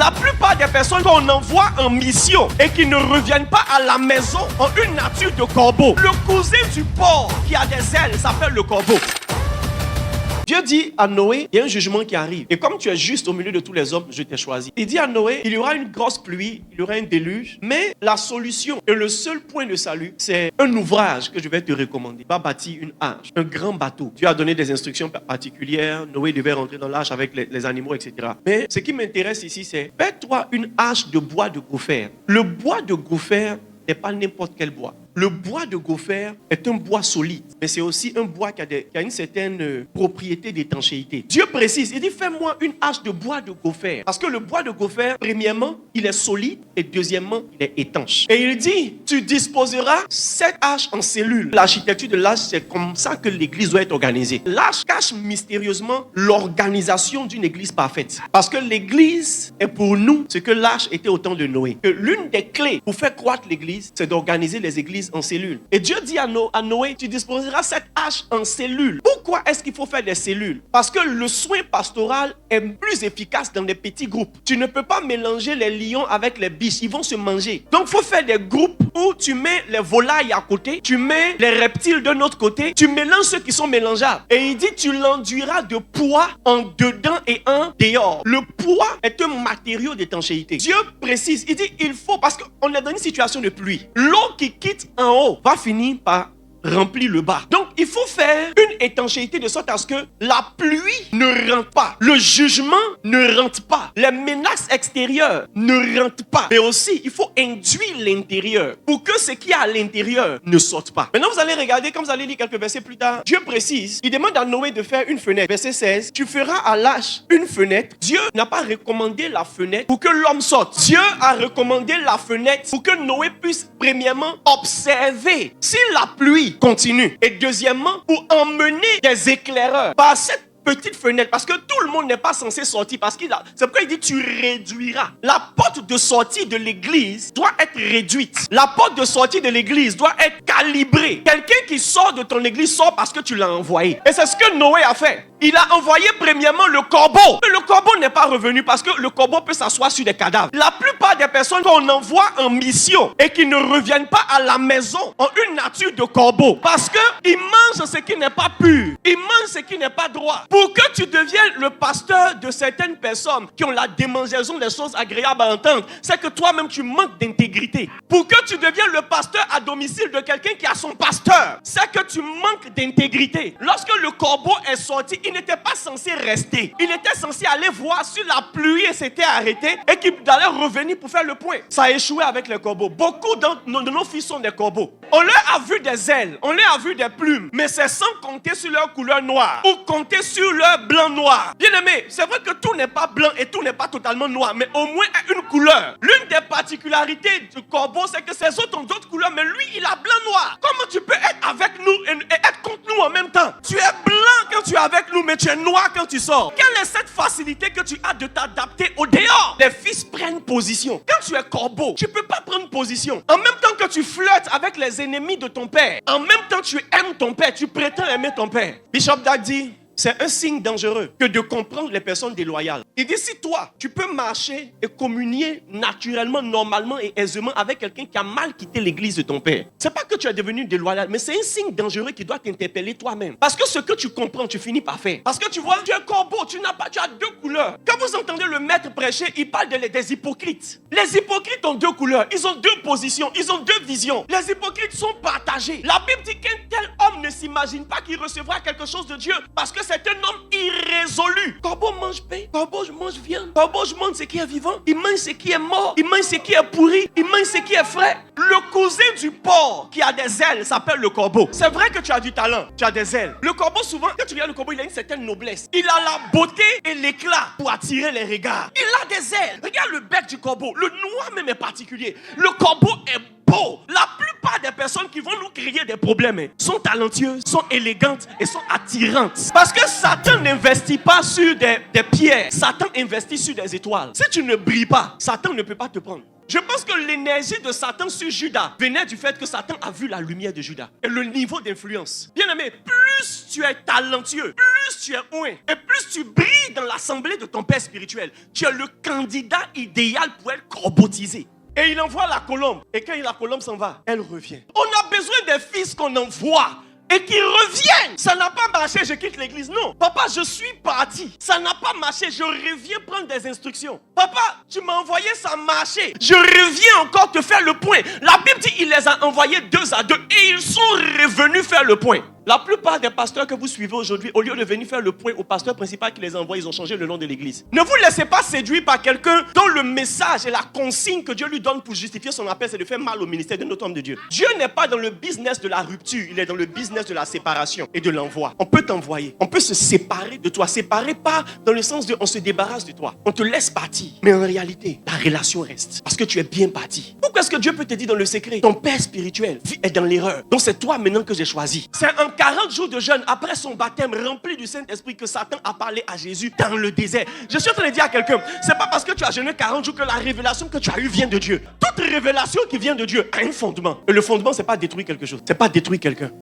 La plupart des personnes qu'on envoie en mission et qui ne reviennent pas à la maison ont une nature de corbeau. Le cousin du porc qui a des ailes s'appelle le corbeau. Dieu dit à Noé, il y a un jugement qui arrive. Et comme tu es juste au milieu de tous les hommes, je t'ai choisi. Il dit à Noé, il y aura une grosse pluie, il y aura un déluge. Mais la solution et le seul point de salut, c'est un ouvrage que je vais te recommander. Va bâtir une arche, un grand bateau. Dieu a donné des instructions particulières. Noé devait rentrer dans l'arche avec les animaux, etc. Mais ce qui m'intéresse ici, c'est fais-toi une arche de bois de gopher. Le bois de gopher n'est pas n'importe quel bois. Le bois de gopher est un bois solide, mais c'est aussi un bois qui a une certaine propriété d'étanchéité. Dieu précise, il dit fais-moi une hache de bois de gopher. Parce que le bois de gopher, premièrement, il est solide et deuxièmement, il est étanche. Et il dit, tu disposeras cette hache en cellules. L'architecture de l'arche, c'est comme ça que l'église doit être organisée. L'arche cache mystérieusement l'organisation d'une église parfaite. Parce que l'église est pour nous ce que l'arche était au temps de Noé. Que l'une des clés pour faire croître l'église, c'est d'organiser les églises en cellules. Et Dieu dit à Noé, tu disposeras cette hache en cellules. Pourquoi est-ce qu'il faut faire des cellules? Parce que le soin pastoral est plus efficace dans des petits groupes. Tu ne peux pas mélanger les lions avec les biches, ils vont se manger. Donc il faut faire des groupes où tu mets les volailles à côté, tu mets les reptiles d'un autre côté, tu mélanges ceux qui sont mélangeables. Et il dit, tu l'enduiras de poids en dedans et en dehors. Le poids est un matériau d'étanchéité. Dieu précise, il dit, il faut, parce qu'on est dans une situation de pluie. L'eau qui quitte en haut va finir par remplir le bas. Donc, il faut faire une étanchéité de sorte à ce que la pluie ne rentre pas. Le jugement ne rentre pas. Les menaces extérieures ne rentrent pas. Mais aussi, il faut induire l'intérieur pour que ce qui est à l'intérieur ne sorte pas. Maintenant, vous allez regarder, comme vous allez lire quelques versets plus tard, Dieu précise, il demande à Noé de faire une fenêtre. Verset 16, tu feras à l'arche une fenêtre. Dieu n'a pas recommandé la fenêtre pour que l'homme sorte. Dieu a recommandé la fenêtre pour que Noé puisse premièrement observer si la pluie continue. Et deuxièmement, pour emmener des éclaireurs par cette petite fenêtre, parce que tout le monde n'est pas censé sortir, c'est pourquoi il dit tu réduiras. La porte de sortie de l'église doit être réduite. La porte de sortie de l'église doit être calibrée. Quelqu'un qui sort de ton église sort parce que tu l'as envoyé. Et c'est ce que Noé a fait. Il a envoyé premièrement le corbeau. Mais le corbeau n'est pas revenu parce que le corbeau peut s'asseoir sur des cadavres. La plupart des personnes qu'on envoie en mission et qui ne reviennent pas à la maison ont une nature de corbeau. Parce qu'ils mangent ce qui n'est pas pur. Ils mangent ce qui n'est pas droit. Pour que tu deviennes le pasteur de certaines personnes qui ont la démangeaison des choses agréables à entendre, c'est que toi-même tu manques d'intégrité. Pour que tu deviennes le pasteur à domicile de quelqu'un qui a son pasteur, c'est que tu manques d'intégrité. Lorsque le corbeau est sorti, il n'était pas censé rester. Il était censé aller voir si la pluie s'était arrêtée et qu'il allait revenir pour faire le point. Ça a échoué avec les corbeaux. Beaucoup de nos fils sont des corbeaux. On leur a vu des ailes, on leur a vu des plumes, mais c'est sans compter sur leur couleur noire ou compter sur leur blanc-noir. Bien aimé, c'est vrai que tout n'est pas blanc et tout n'est pas totalement noir, mais au moins une couleur. L'une des particularités du corbeau, c'est que ses autres ont d'autres couleurs, mais lui, il a blanc-noir. Comment tu peux être avec nous et être contre nous en même temps? Tu es blanc quand tu es avec nous, mais tu es noir quand tu sors. Quelle est cette facilité que tu as de t'adapter au dehors? Les fils prennent position. Quand tu es corbeau, tu ne peux pas prendre position. En même temps que tu flirtes avec les ennemis de ton père, en même temps tu aimes ton père, tu prétends aimer ton père. Bishop Dag dit, c'est un signe dangereux que de comprendre les personnes déloyales. Il dit, si toi, tu peux marcher et communier naturellement, normalement et aisément avec quelqu'un qui a mal quitté l'église de ton père, c'est pas que tu es devenu déloyal, mais c'est un signe dangereux qui doit t'interpeller toi-même. Parce que ce que tu comprends, tu finis par faire. Parce que tu vois, tu es corbeau, tu as deux couleurs. Quand vous entendez le maître prêcher, il parle des hypocrites. Les hypocrites ont deux couleurs, ils ont deux positions, ils ont deux visions. Les hypocrites sont partagés. La Bible dit qu'un tel homme ne s'imagine pas qu'il recevra quelque chose de Dieu parce que c'est un homme irrésolu. Corbeau mange pain, corbeau mange viande, corbeau mange ce qui est vivant, il mange ce qui est mort, il mange ce qui est pourri, il mange ce qui est frais. Le cousin du porc qui a des ailes s'appelle le corbeau. C'est vrai que tu as du talent, tu as des ailes. Le corbeau, souvent, quand tu regardes le corbeau, il a une certaine noblesse. Il a la beauté et l'éclat pour attirer les regards. Il a des ailes. Regarde le bec du corbeau. Le noir même est particulier. Le corbeau est beau. La plupart des personnes qui vont nous créer des problèmes sont talentueuses, sont élégantes et sont attirantes. Parce que Satan n'investit pas sur des pierres. Satan investit sur des étoiles. Si tu ne brilles pas, Satan ne peut pas te prendre. Je pense que l'énergie de Satan sur Judas venait du fait que Satan a vu la lumière de Judas et le niveau d'influence. Bien aimé, plus tu es talentueux, plus tu es ouin et plus tu brilles dans l'assemblée de ton père spirituel, tu es le candidat idéal pour être corbotisé. Et il envoie la colombe. Et quand la colombe s'en va, elle revient. On a besoin des fils qu'on envoie et qui reviennent. Ça n'a pas marché, je quitte l'église. Non. Papa, je suis parti. Ça n'a pas marché, je reviens prendre des instructions. Papa, tu m'as envoyé, ça a marché. Je reviens encore te faire le point. La Bible dit qu'il les a envoyés 2 à 2 et ils sont revenus faire le point. La plupart des pasteurs que vous suivez aujourd'hui, au lieu de venir faire le point au pasteur principal qui les envoie, ils ont changé le nom de l'église. Ne vous laissez pas séduire par quelqu'un dont le message et la consigne que Dieu lui donne pour justifier son appel, c'est de faire mal au ministère de notre homme de Dieu. Dieu n'est pas dans le business de la rupture, il est dans le business de la séparation et de l'envoi. On peut t'envoyer, on peut se séparer de toi. Séparer pas dans le sens de on se débarrasse de toi. On te laisse partir. Mais en réalité, la relation reste parce que tu es bien parti. Pourquoi est-ce que Dieu peut te dire dans le secret? Ton père spirituel est dans l'erreur. Donc c'est toi maintenant que j'ai choisi. C'est un 40 jours de jeûne après son baptême rempli du Saint-Esprit que Satan a parlé à Jésus dans le désert. Je suis en train de dire à quelqu'un, c'est pas parce que tu as jeûné 40 jours que la révélation que tu as eue vient de Dieu. Toute révélation qui vient de Dieu a un fondement. Et le fondement, c'est pas détruire quelque chose. C'est pas détruire quelqu'un.